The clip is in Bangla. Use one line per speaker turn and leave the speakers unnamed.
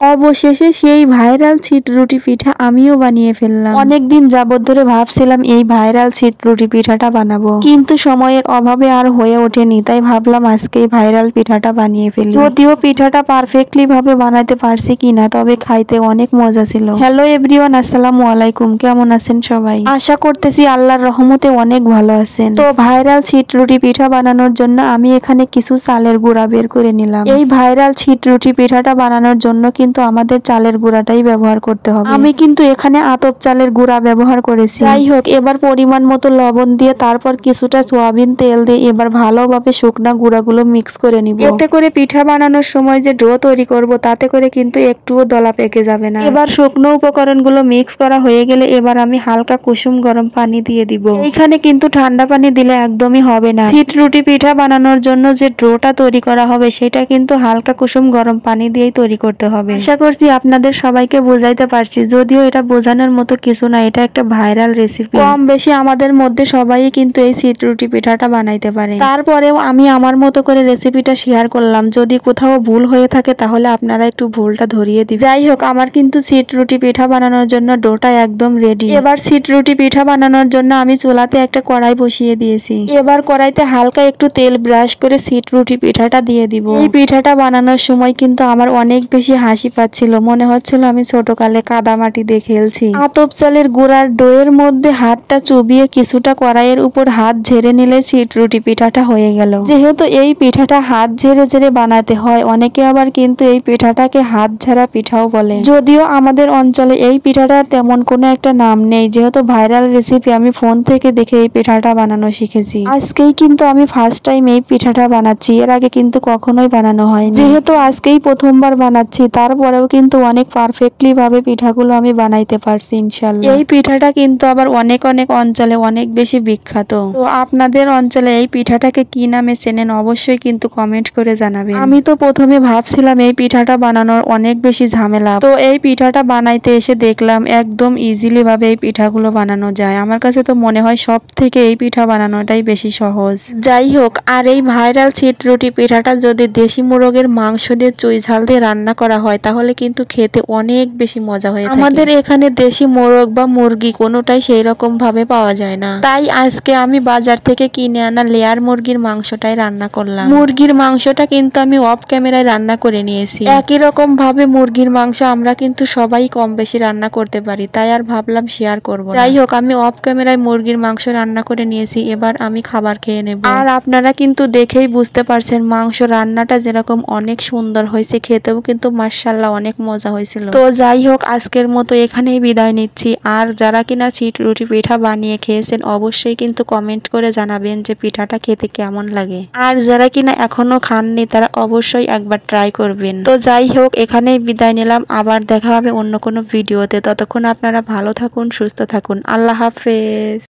অবশেষে সেই ভাইরাল ছিট রুটি পিঠা আমিও বানিয়ে ফেললাম। অনেকদিন যাবত ধরে ভাবছিলাম এই ভাইরাল ছিট রুটি পিঠাটা বানাবো, কিন্তু সময়ের অভাবে আর হয়ে ওঠেনি। তাই ভাবলাম আজকে এই ভাইরাল পিঠাটা বানিয়ে ফেলি। যদিও পিঠাটা পারফেক্টলি ভাবে বানাতে পারছি কিনা, তবে খাইতে অনেক মজা ছিল। হ্যালো এভরিওয়ান, আসসালামু আলাইকুম। কেমন আছেন সবাই? আশা করতেছি আল্লাহর রহমতে অনেক ভালো আছেন। তো ভাইরাল ছিট রুটি পিঠা বানানোর জন্য আমি এখানে কিছু চালের গুঁড়া বের করে নিলাম। এই ভাইরাল ছিট রুটি পিঠাটা বানানোর জন্য কিন্তু আমাদের চালের গুঁড়াটাই ব্যবহার করতে হবে। আমি কিন্তু এখানে আতপ চালের গুঁড়া ব্যবহার করেছি। যাই হোক, এবার পরিমাণ মতো লবণ দিয়ে তারপর কিছুটা সয়াবিন তেল দিয়ে এবার ভালোভাবে শুকনা গুঁড়াগুলো মিক্স করে নিব। এতে করে পিঠা বানানোর সময় যে ডো তৈরি করব, তাতে করে কিন্তু একটুও দলা পেকে যাবে না। এবার শুকনো উপকরণগুলো মিক্স করা হয়ে গেলে এবার আমি হালকা কুসুম গরম পানি দিয়ে দিব। এইখানে কিন্তু ঠান্ডা পানি দিলে একদমই হবে না। ছিট রুটি পিঠা বানানোর জন্য যে ডোটা তৈরি করা হবে, সেটা কিন্তু হালকা কুসুম গরম পানি দিয়েই তৈরি করতে হবে। আশা করছি আপনাদের সবাইকে বোঝাইতে পারছি। যদিও এটা বোঝানোর মতো কিছু না, এটা একটা ভাইরাল রেসিপি। কম বেশি আমাদের মধ্যে সবাই কিন্তু এই ছিট রুটি পিঠাটা বানাইতে পারে। তারপরেও আমি আমার মতো করে রেসিপিটা শেয়ার করলাম। যদি কোথাও ভুল হয়ে থাকে তাহলে আপনারা একটু ভুলটা ধরিয়ে দিবেন। যাই হোক, আমার কিন্তু ছিট রুটি পিঠা বানানোর জন্য ডোটা একদম রেডি। এবার ছিট রুটি পিঠা বানানোর জন্য আমি চুলাতে একটা কড়াই বসিয়ে দিয়েছি। এবার কড়াইতে হালকা একটু তেল ব্রাশ করে ছিট রুটি পিঠাটা দিয়ে দিব। এই পিঠাটা বানানোর সময় কিন্তু আমার অনেক বেশি হাসি পাচ্ছিল। মনে হচ্ছিল আমি ছোটকালে কাদামাটি দিয়ে খেলছি। আতপ চালের গুঁড়ার ডোয়ের মধ্যে হাতটা চুবিয়ে কিছুটা কড়াইয়ের উপর হাত ঝেড়ে নিলে ছিট রুটি পিঠাটা হয়ে গেল। যেহেতু এই পিঠাটা হাত ঝেড়ে ঝেড়ে বানাতে হয়, অনেকে আবার কিন্তু এই পিঠাটাকে হাত ঝাড়া পিঠাও বলে। যদিও আমাদের অঞ্চলে এই পিঠাটার তেমন কোনো একটা নাম নেই। যেহেতু ভাইরাল রেসিপি, আমি ফোন থেকে দেখে এই পিঠাটা বানানো শিখেছি। আজকেই কিন্তু আমি ফার্স্ট টাইম এই পিঠাটা বানাচ্ছি। এর আগে কিন্তু কখনোই বানানো হয়নি। যেহেতু আজকেই প্রথমবার বানাচ্ছি, তারপরেও কিন্তু অনেক পারফেক্টলি ভাবে পিঠাগুলো আমি বানাইতে পারছি ইনশাল্লাহ। এই পিঠাটা কিন্তু আবার অনেক অনেক অঞ্চলে অনেক বেশি বিখ্যাত। তো আপনাদের অঞ্চলে এই পিঠাটাকে কি নামে চেনেন অবশ্যই কিন্তু কমেন্ট করে জানাবেন। আমি তো প্রথমে ভাবছিলাম এই পিঠাটা বানানোর অনেক বেশি ঝামেলা। তো এই পিঠাটা বানাইতে এসে দেখলাম একদম ইজিলি ভাবে এই পিঠাগুলো বানানো যায়। আমার কাছে তো মনে হয় সব থেকে এই পিঠা বানানোটাই বেশি সহজ। যাই হোক, আর এই ভাইরাল ছিট রুটি পিঠাটা যদি দেশি মোরগের মাংস দিয়ে চুই ঝাল দিয়ে রান্না করা হয়, তাহলে কিন্তু খেতে অনেক বেশি মজা হয়ে থাকে। আমাদের এখানে দেশি মোরগ বা মুরগি কোনোটাই সেই রকম ভাবে পাওয়া যায় না। তাই আজকে আমি বাজার থেকে কিনে আনা লেয়ার মুরগির মাংসটাই রান্না করলাম। মুরগির মাংসটা কিন্তু আমি অফ ক্যামেরায় রান্না করে নিয়েছি। একই রকম ভাবে মুরগির মাংস আমরা কিন্তু সবাই কম বেশি রান্না করতে পারি, তাই আর ভাবলাম শেয়ার করব। যাই হোক, আমি অফ ক্যামেরায় মুরগির মাংস রান্না করে নিয়েছি। এবার আমি খাবার খেয়ে নেব। আর আপনারা কিন্তু দেখেই বুঝতে পারছেন মাংস রান্নাটা যেরকম অনেক সুন্দর হয়েছে, খেতেও কিন্তু মাশাআল্লাহ অনেক মজা হয়েছিল। তো যাই হোক, আজকের মতো এখানেই বিদায় নিচ্ছি। আর যারা কিনা ছিট রুটি পিঠা বানিয়ে খেয়েছেন অবশ্যই কিন্তু কমেন্ট করে জানাবেন যে পিঠাটা খেতে কেমন লাগে। আর যারা কিনা এখনো খাননি তারা অবশ্যই একবার ট্রাই করবেন। তো যাই হোক, এখানেই বিদায় নিলাম। আবার দেখা হবে অন্য কোনো ভিডিওতে। ততক্ষণ আপনারা ভালো থাকুন, সুস্থ থাকুন। আল্লাহ হাফেজ।